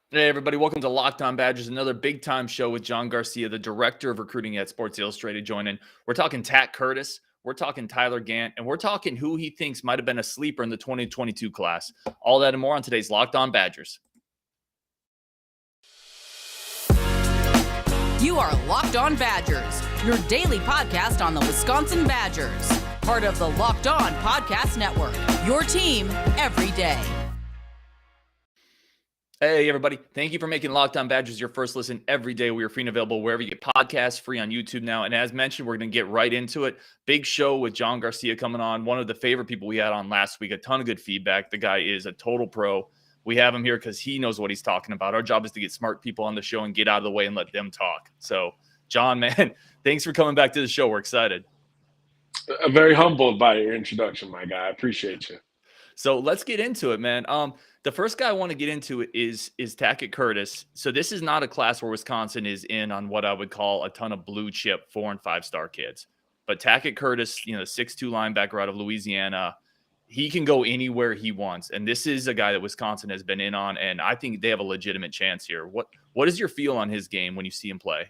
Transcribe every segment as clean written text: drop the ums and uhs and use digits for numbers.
Hey, everybody. Welcome to Locked On Badgers, another big time show with John Garcia, the director of recruiting at Sports Illustrated, joining. We're talking Tackett Curtis, we're talking Tyler Gant, and we're talking who he thinks might have been a sleeper in the 2022 class. All that and more on today's Locked On Badgers. You are Locked On Badgers, your daily podcast on the Wisconsin Badgers. Part of the Locked On Podcast Network, your team every day. Hey, everybody. Thank you for making Locked On Badgers your first listen every day. We are free and available wherever you get podcasts, free on YouTube now. And as mentioned, we're going to get right into it. Big show with John Garcia coming on, one of the favorite people we had on last week. A ton of good feedback. The guy is a total pro. We have him here because he knows what he's talking about. Our job is to get smart people on the show and get out of the way and let them talk. So, John, man, thanks for coming back to the show. We're excited. I'm very humbled by your introduction, my guy. I appreciate you. So let's get into it, man. The first guy I want to get into is Tackett Curtis. So this is not a class where Wisconsin is in on what I would call a ton of blue chip 4- and 5-star kids. But Tackett Curtis, 6'2" linebacker out of Louisiana, he can go anywhere he wants. And this is a guy that Wisconsin has been in on, and I think they have a legitimate chance here. What is your feel on his game when you see him play?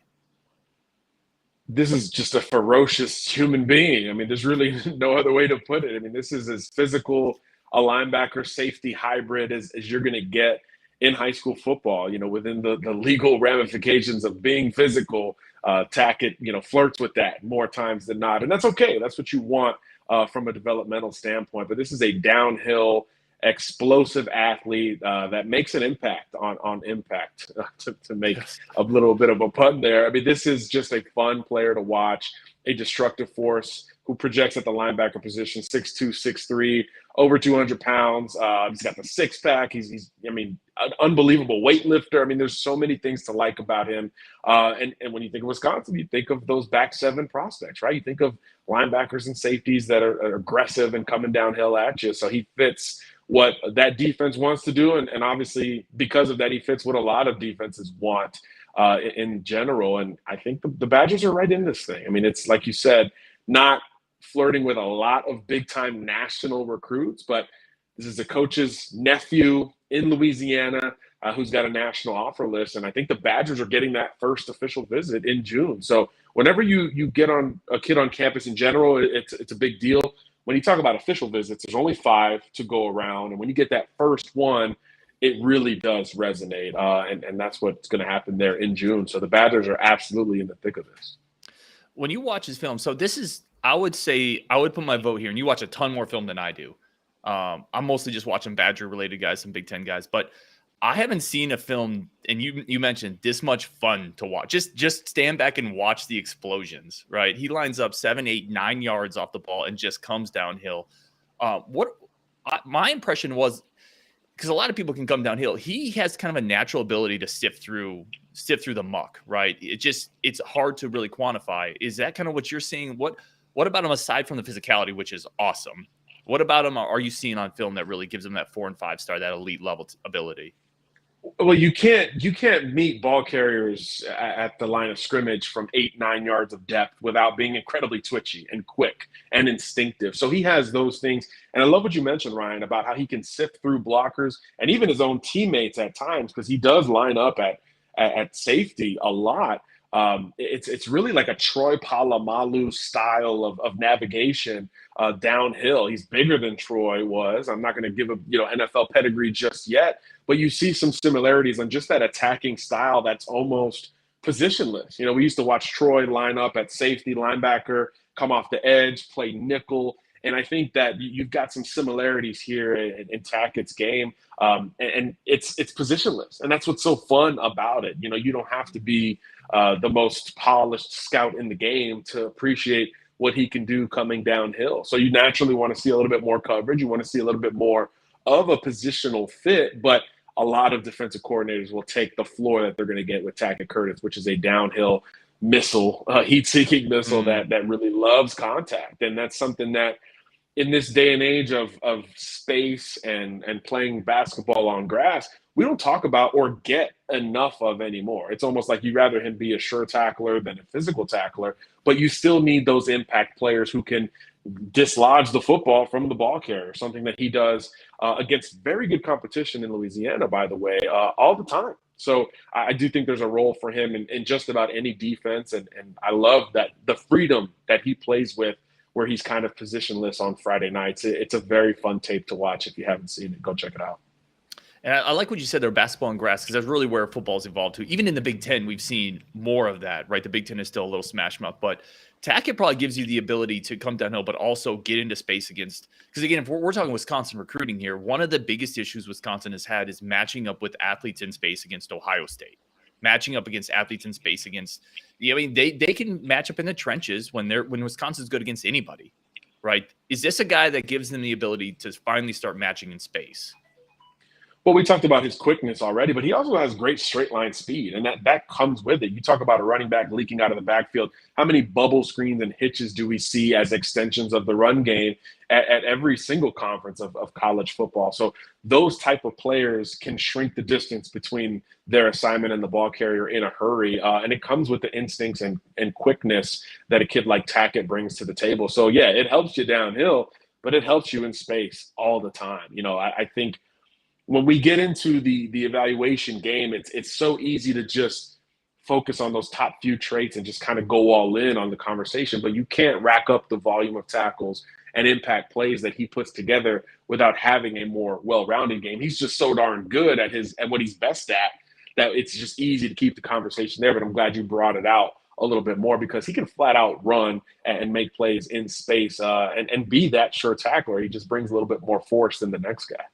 This is just a ferocious human being. I mean, there's really no other way to put it. I mean, this is as physical a linebacker safety hybrid as you're going to get in high school football, within the legal ramifications of being physical. Tackett, flirts with that more times than not. And that's okay. That's what you want from a developmental standpoint. But this is a downhill, explosive athlete that makes an impact on impact, to make a little bit of a pun there. I mean, this is just a fun player to watch, a destructive force who projects at the linebacker position, 6'2", 6'3", over 200 pounds. He's got the six-pack. He's an unbelievable weightlifter. I mean, there's so many things to like about him. And when you think of Wisconsin, you think of those back seven prospects, right? You think of linebackers and safeties that are aggressive and coming downhill at you. So he fits what that defense wants to do. And obviously, because of that, he fits what a lot of defenses want in general. And I think the Badgers are right in this thing. I mean, it's like you said, not flirting with a lot of big-time national recruits, but this is a coach's nephew in Louisiana who's got a national offer list, and I think the Badgers are getting that first official visit in June. So whenever you get on a kid on campus in general, it's a big deal. When you talk about official visits, there's only 5 to go around, and when you get that first one, it really does resonate, and that's what's going to happen there in June. So the Badgers are absolutely in the thick of this. When you watch his film, so this is, I would say, I would put my vote here, and you watch a ton more film than I do. I'm mostly just watching Badger-related guys, some Big Ten guys, but I haven't seen a film, and you mentioned this much fun to watch. Just stand back and watch the explosions, right? He lines up 7, 8, 9 yards off the ball and just comes downhill. My impression was, because a lot of people can come downhill, he has kind of a natural ability to sift through the muck, right? It's hard to really quantify. Is that kind of what you're seeing? What about him aside from the physicality, which is awesome? What about him are you seeing on film that really gives him that 4- and 5-star, that elite level ability? Well, you can't meet ball carriers at the line of scrimmage from 8, 9 yards of depth without being incredibly twitchy and quick and instinctive. So he has those things. And I love what you mentioned, Ryan, about how he can sift through blockers and even his own teammates at times, because he does line up at safety a lot. It's really like a Troy Polamalu style of navigation downhill. He's bigger than Troy was. I'm not going to give him NFL pedigree just yet, but you see some similarities on just that attacking style that's almost positionless. We used to watch Troy line up at safety, linebacker, come off the edge, play nickel. And I think that you've got some similarities here in Tackett's game. And it's positionless. And that's what's so fun about it. You don't have to be the most polished scout in the game to appreciate what he can do coming downhill. So you naturally want to see a little bit more coverage. You want to see a little bit more of a positional fit. But a lot of defensive coordinators will take the floor that they're going to get with Tackett Curtis, which is a downhill missile, heat-seeking missile that really loves contact. And that's something that in this day and age of space and playing basketball on grass, we don't talk about or get enough of anymore. It's almost like you'd rather him be a sure tackler than a physical tackler, but you still need those impact players who can dislodge the football from the ball carrier, something that he does against very good competition in Louisiana, by the way, all the time. So I do think there's a role for him in just about any defense. And I love that the freedom that he plays with, where he's kind of positionless on Friday nights. It's a very fun tape to watch. If you haven't seen it, go check it out. And I like what you said there, basketball and grass, because that's really where football's evolved to. Even in the Big Ten, we've seen more of that, right? The Big Ten is still a little smash mouth, but Tackett probably gives you the ability to come downhill, but also get into space against, because again, if we're talking Wisconsin recruiting here, one of the biggest issues Wisconsin has had is matching up with athletes in space against Ohio State, matching up against athletes in space against, I mean, they can match up in the trenches when Wisconsin's good against anybody, right? Is this a guy that gives them the ability to finally start matching in space? Well, we talked about his quickness already, but he also has great straight line speed, and that comes with it. You talk about a running back leaking out of the backfield. How many bubble screens and hitches do we see as extensions of the run game at every single conference of college football? So those type of players can shrink the distance between their assignment and the ball carrier in a hurry, and it comes with the instincts and quickness that a kid like Tackett brings to the table. So, yeah, it helps you downhill, but it helps you in space all the time. I think when we get into the evaluation game, it's so easy to just focus on those top few traits and just kind of go all in on the conversation, but you can't rack up the volume of tackles and impact plays that he puts together without having a more well-rounded game. He's just so darn good at what he's best at that it's just easy to keep the conversation there. But I'm glad you brought it out a little bit more, because he can flat out run and make plays in space and be that sure tackler. He just brings a little bit more force than the next guy.